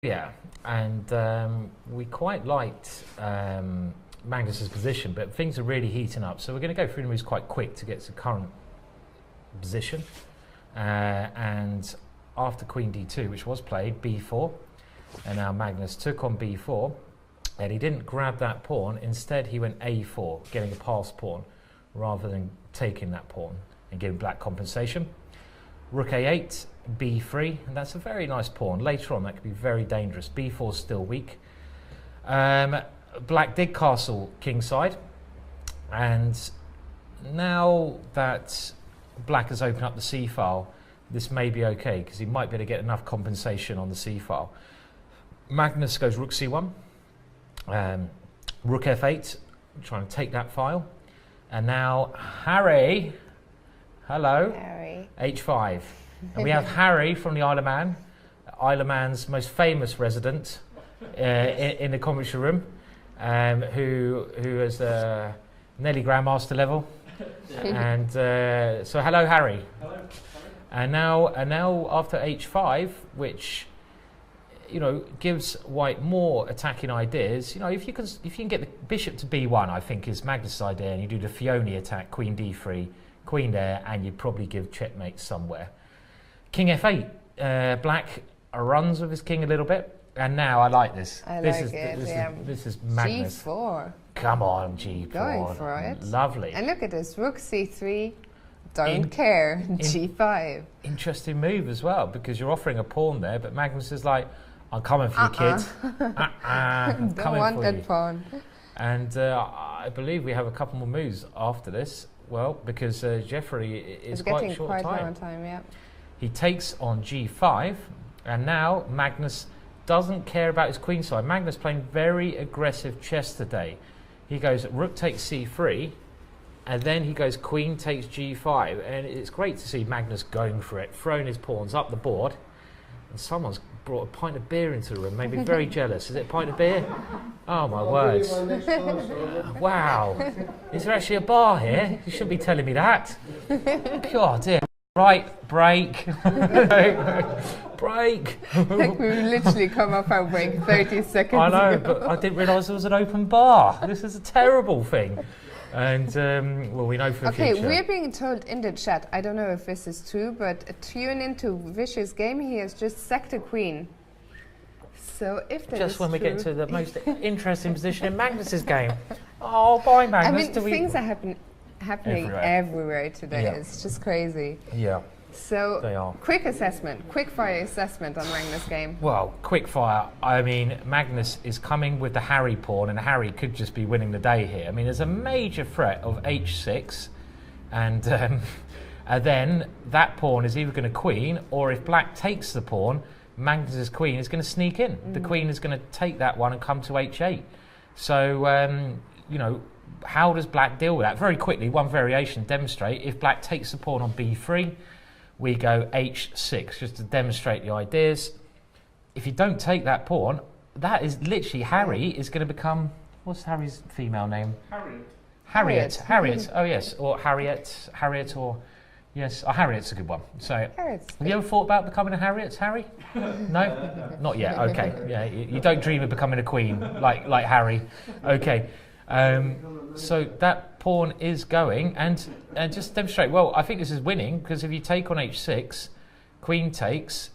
Yeah, and we quite liked Magnus's position, but things are really heating up. So we're going to go through the moves quite quick to get to current position. And after Queen D2, which was played, B4, and now Magnus took on B4, and he didn't grab that pawn. Instead, he went A4, getting a pass pawn, rather than taking that pawn and giving black compensation. Rook A8, B3, and that's a very nice pawn. Later on, that could be very dangerous. B4 is still weak. Black did castle kingside, and now that black has opened up the C file, this may be okay, because he might be able to get enough compensation on the C file. Magnus goes Rook C1, Rook F8, trying to take that file, and now Harry, hello, Harry. H5. And we have Harry from the Isle of Man, Isle of Man's most famous resident in the commentary room, who is nearly Grandmaster level. And so hello, Harry. Hello. And now after H5, which gives White more attacking ideas. If you can get the bishop to B1, I think is Magnus' idea, and you do the Fione attack, Queen D3, Queen there, and you probably give checkmate somewhere. King F8, black runs with his king a little bit, and now I like this. This is Magnus. G4. Come on, G4. Going for it. Lovely. And look at this, Rook C3, don't care, G5. Interesting move as well, because you're offering a pawn there, but Magnus is like, I'm coming for you, kids. I'm Don't coming want for that you. pawn. And I believe we have a couple more moves after this. Well, because Jeffrey is getting quite quite short long time, yeah. He takes on G5, and now Magnus doesn't care about his queen side. Magnus playing very aggressive chess today. He goes Rook takes C3, and then he goes Queen takes G5, and it's great to see Magnus going for it, throwing his pawns up the board. And someone's brought a pint of beer into the room, made me very jealous. Is it a pint of beer? Oh my words. Wow. Is there actually a bar here? You shouldn't be telling me that. God dear. Right, break. Break. Like we literally come off our break 30 seconds I know, ago. but I didn't realise there was an open bar. This is a terrible thing. And, well, we know for the future. Okay, we're being told in the chat, I don't know if this is true, but tune into Vish's game, he has just sacked a queen. So if that Just is when we true, get to the most interesting position in Magnus's game. Oh, bye, Magnus. I mean, things are happening everywhere today. Yeah. It's just crazy. Yeah, So, they are. quick fire assessment on Magnus' game. Well, quick fire. I mean, Magnus is coming with the Harry pawn, and Harry could just be winning the day here. I mean, there's a major threat of H6, and then that pawn is either going to queen, or if black takes the pawn, Magnus's queen is going to sneak in. The queen is going to take that one and come to H8. So, how does black deal with that? Very quickly, one variation, demonstrate. If black takes the pawn on B3, we go H6, just to demonstrate the ideas. If you don't take that pawn, that is literally Harry is going to become, what's Harry's female name? Harriet. Oh yes, or Harriet, or yes, Harriet's a good one. So, have you ever thought about becoming a Harriet, Harry? No, not yet. Okay, yeah, you don't dream of becoming a queen like Harry. Okay. So that pawn is going, and just demonstrate, well, I think this is winning, because if you take on H6, queen takes,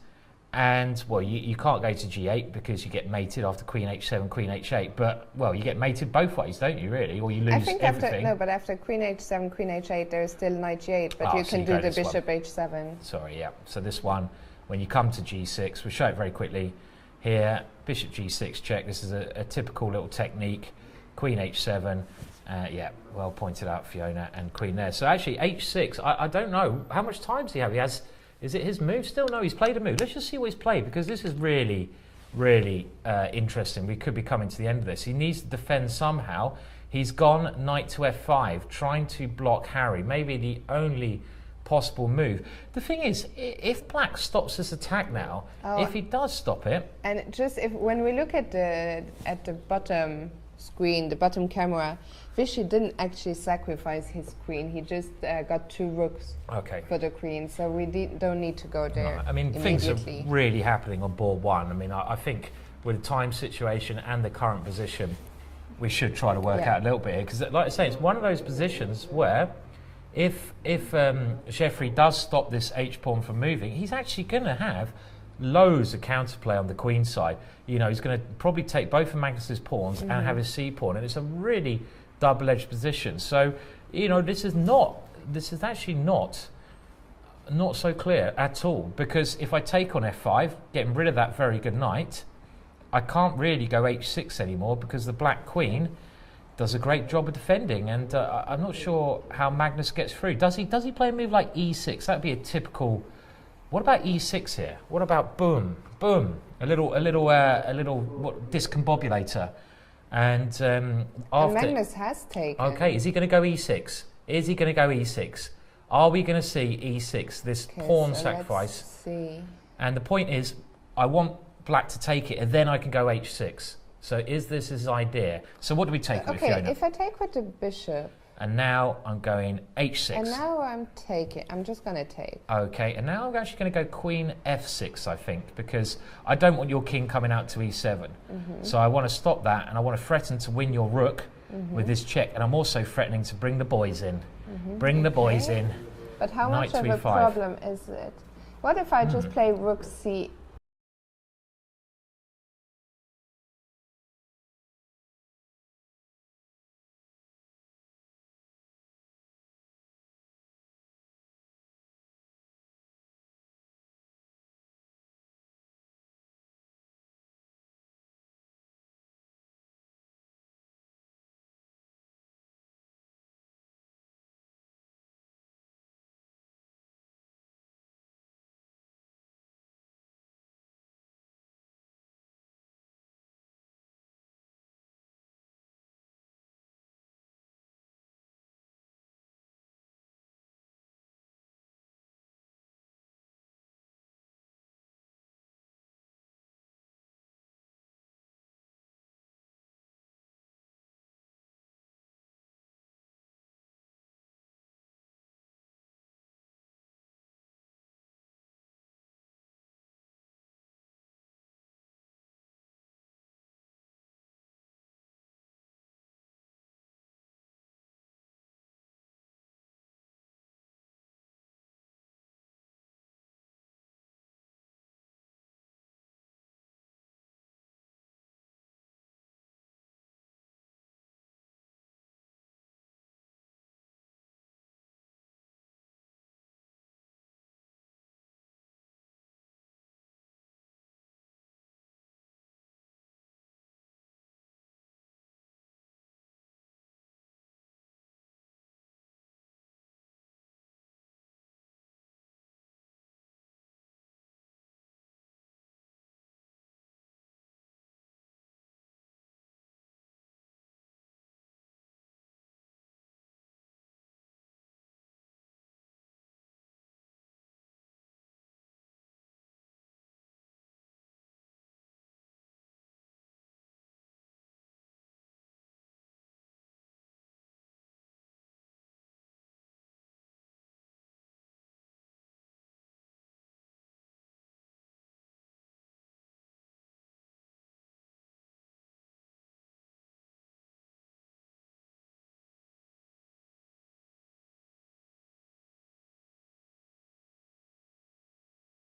and, well, you can't go to G8 because you get mated after Queen H7, Queen H8, but, well, you get mated both ways, don't you, really? Or you lose everything. After Queen H7, Queen H8, there's still Knight G8, but you can do the Bishop H7. Sorry, yeah. So this one, when you come to G6, we'll show it very quickly. Here, Bishop G6 check. This is a typical little technique. Queen H7, yeah, well pointed out, Fiona, and Queen there. So actually, H6, I don't know. How much time does he have? Is it his move still? No, he's played a move. Let's just see what he's played, because this is really, really interesting. We could be coming to the end of this. He needs to defend somehow. He's gone Knight to F5, trying to block Harry. Maybe the only possible move. The thing is, if black stops this attack now, if he does stop it... And just when we look at the bottom screen, the bottom camera. Vishy didn't actually sacrifice his queen. He just got 2 rooks for the queen, so we don't need to go there. No, I mean, things are really happening on board 1. I mean, I think with the time situation and the current position, we should try to work out a little bit here, because, like I say, it's one of those positions where if Jeffrey does stop this H-pawn from moving, he's actually going to have loads of counterplay on the queen side. You know, he's going to probably take both of Magnus's pawns and have his C-pawn, and it's a really double-edged position. So, you know, this is actually not so clear at all, because if I take on F5, getting rid of that very good knight, I can't really go H6 anymore, because the black queen does a great job of defending, and I'm not sure how Magnus gets through. Does he play a move like E6? That'd be a typical. What about E6 here? What about boom, boom? A little what, discombobulator, and after. And Magnus has taken. Okay, is he going to go E6? Is he going to go E6? Are we going to see E6? This pawn sacrifice. Let's see. And the point is, I want black to take it, and then I can go H6. So is this his idea? So what do we take with Fiona? Okay, if I take with the bishop. And now I'm going H6. And now I'm taking. I'm just going to take. Okay, and now I'm actually going to go Queen F6, I think, because I don't want your king coming out to E7. So I want to stop that, and I want to threaten to win your rook with this check, and I'm also threatening to bring the boys in. Bring the boys in. But how much of a problem is it? What if I just play rook C?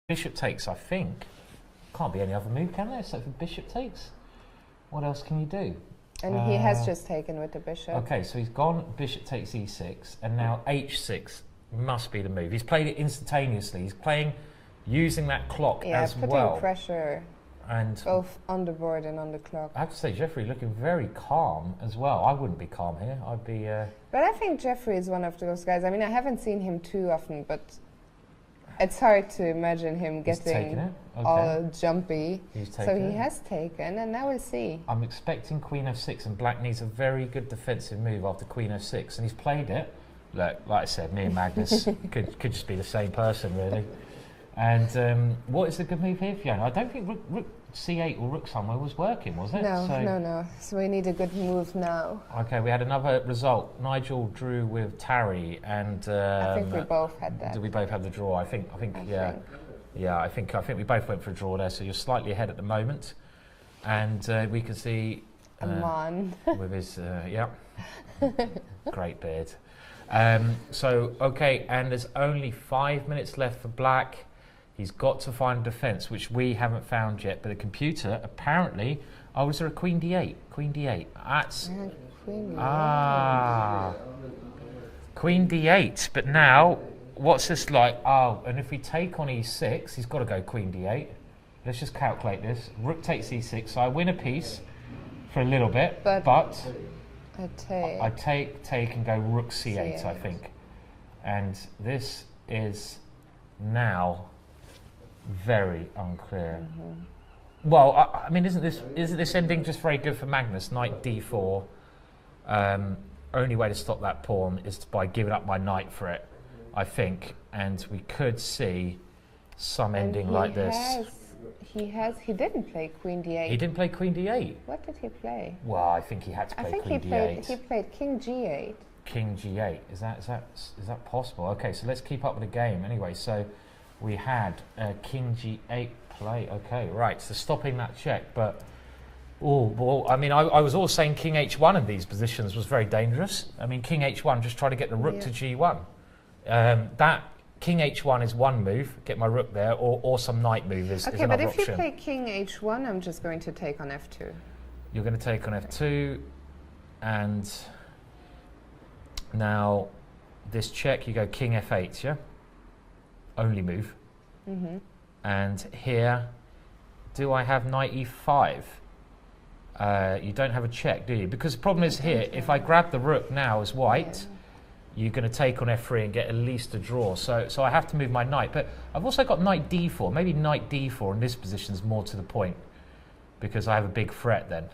Bishop takes, I think. Can't be any other move, can there, except for bishop takes? What else can you do? And he has just taken with the bishop. Okay, so he's gone bishop takes e6, and now h6 must be the move. He's played it instantaneously. He's playing using that clock as well. Yeah, putting pressure and both on the board and on the clock. I have to say, Jeffrey looking very calm as well. I wouldn't be calm here. I'd be... But I think Jeffrey is one of those guys. I mean, I haven't seen him too often, but it's hard to imagine him getting all jumpy. So he has taken, and now we'll see. I'm expecting queen f6, and black needs a very good defensive move after queen f6, and he's played it. Look, like I said, me and Magnus could just be the same person, really. And what is the good move here, Fiona? I don't think c8 or rook somewhere was working, wasn't it? No, no. So we need a good move now. Okay, we had another result. Nigel drew with Tarry, and I think we both had that. Did we both have the draw? I think. Yeah. Yeah, I think we both went for a draw there. So you're slightly ahead at the moment, and we can see Aman with his great beard. So okay, and there's only 5 minutes left for Black. He's got to find a defence, which we haven't found yet. But the computer apparently. Oh, was there a Queen D8? Queen D8. That's Queen Queen D8. But now, what's this like? Oh, and if we take on E6, he's got to go Queen D8. Let's just calculate this. Rook takes E6, so I win a piece for a little bit. But I take and go Rook C8, I think. And this is now very unclear. Well, I mean, isn't this ending just very good for Magnus? Knight D4. Only way to stop that pawn is by giving up my knight for it, I think. And we could see some ending like this. He didn't play Queen D8. He didn't play Queen D8. What did he play? Well, I think he had to play Queen D8. He played King G8. King G8. Is that possible? Okay, so let's keep up with the game. Anyway, so we had King G8 play. Okay, right. So stopping that check, but well, I mean, I was always saying King H1 in these positions was very dangerous. I mean, King H1 just try to get the rook to G1. That King H1 is one move, get my rook there, or some knight move is another option. Okay, but if you play King H1, I'm just going to take on F2. You're going to take on F2, and now this check, you go King F8, yeah? Only move. And here, do I have Knight E5? You don't have a check, do you? Because the problem is here, if I grab the rook now as white, you're going to take on F3 and get at least a draw. So I have to move my knight. But I've also got Knight D4. Maybe Knight D4 in this position is more to the point because I have a big threat then.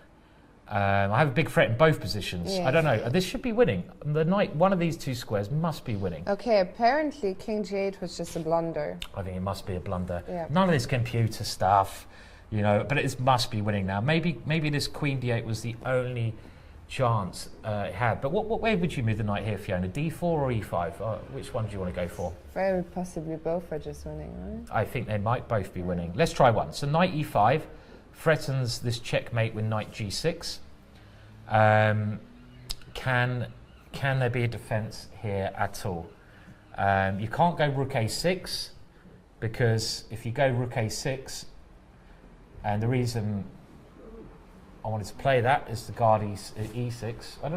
I have a big threat in both positions. I don't know. This should be winning. The knight, one of these two squares must be winning. Okay, apparently King G8 was just a blunder. I think it must be a blunder. None of this computer stuff, you know, but it must be winning now. Maybe this Queen D8 was the only chance it had. But what way would you move the knight here, Fiona? D4 or E5? Which one do you want to go for? Very possibly both are just winning, right? I think they might both be winning. Let's try one. So Knight E5 threatens this checkmate with Knight G6. Can there be a defense here at all? You can't go Rook A6 because if you go Rook A6, and the reason I wanted to play that is to guard E6. I don't know.